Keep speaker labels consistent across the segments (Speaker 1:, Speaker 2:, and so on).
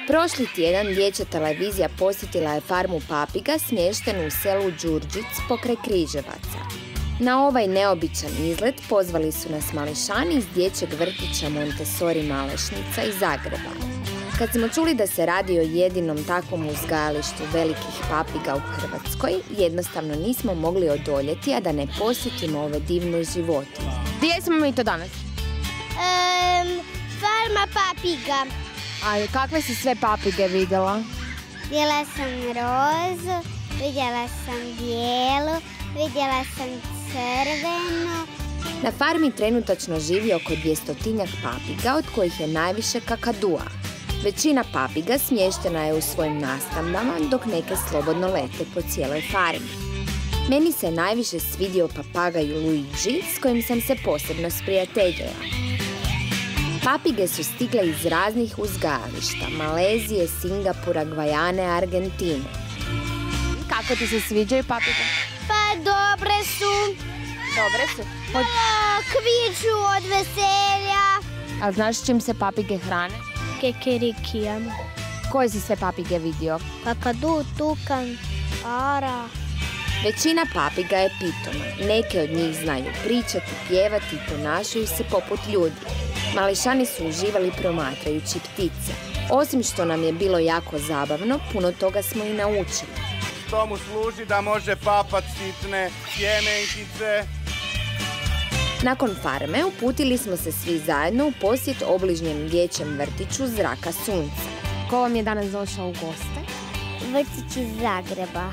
Speaker 1: Prošli tjedan dječja televizija posjetila je farmu papiga smještenu u selu Đurđic pokraj Križevaca. Na ovaj neobičan izlet pozvali su nas mališani iz dječjeg vrtića Montessori Malešnica iz Zagreba. Kad smo čuli da se radi o jedinom takvom uzgajalištu velikih papiga u Hrvatskoj, jednostavno nismo mogli odoljeti, a da ne posjetimo ove divne životinje. Gdje smo mi to danas?
Speaker 2: Farma papiga.
Speaker 1: A kakve si sve papige vidjela?
Speaker 2: Vidjela sam rozu, vidjela sam bijelu, vidjela sam crvenu.
Speaker 1: Na farmi trenutačno živi oko 200-tinjak papiga, od kojih je najviše kakadua. Većina papiga smještena je u svojim nastambama, dok neke slobodno lete po cijeloj farmi. Meni se najviše svidio papagaj Luigi, s kojim sam se posebno sprijateljila. Papige su stigle iz raznih uzgajališta, Malezije, Singapura, Gvajane, Argentine. Kako ti se sviđaju papige?
Speaker 2: Pa dobre su.
Speaker 1: Dobre su.
Speaker 2: Kviču od veselja.
Speaker 1: A znaš s čim se papige hrane?
Speaker 2: Kekerikijem.
Speaker 1: Koje si sve papige vidio?
Speaker 2: Kakadu, tukan, ara.
Speaker 1: Većina papiga je pitoma. Neke od njih znaju pričati, pjevati i ponašaju se poput ljudi. Mališani su uživali promatrajući ptice. Osim što nam je bilo jako zabavno, puno toga smo i naučili.
Speaker 3: To mu služi da može papat sitne sjemenkice.
Speaker 1: Nakon farme uputili smo se svi zajedno u posjet obližnjem dječjem vrtiću Zraka sunca. Ko vam je danas došao u goste?
Speaker 2: Vrtić iz Zagreba.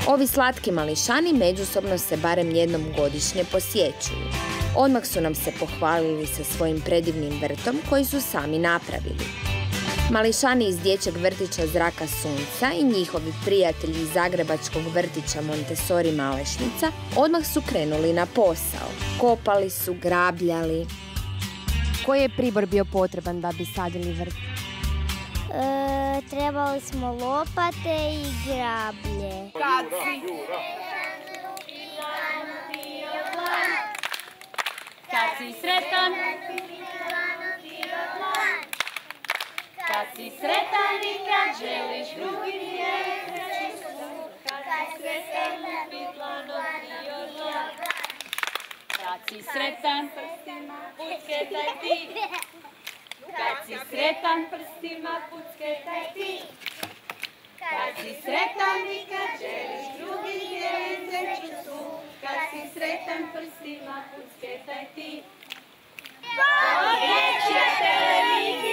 Speaker 1: Ovi slatki mališani međusobno se barem jednom godišnje posjećuju. Odmah su nam se pohvalili sa svojim predivnim vrtom koji su sami napravili. Mališani iz dječjeg vrtića Zraka sunca i njihovi prijatelji iz zagrebačkog vrtića Montessori Malešnica odmah su krenuli na posao. Kopali su, grabljali. Koji je pribor bio potreban da bi sadili vrt?
Speaker 2: Trebali smo lopate i grablje.
Speaker 4: Kad si sretan, kad si sretan i kad želiš drugi vjeći, kad si sretan upitlanom ti odlom. Kad si sretan prstima pucketaj ti, kad si sretan prstima pucketaj ti. Kad si sretan i kad želiš drugi vjeći, kad si sretan prstima pucketaj ti. Dječja televizija.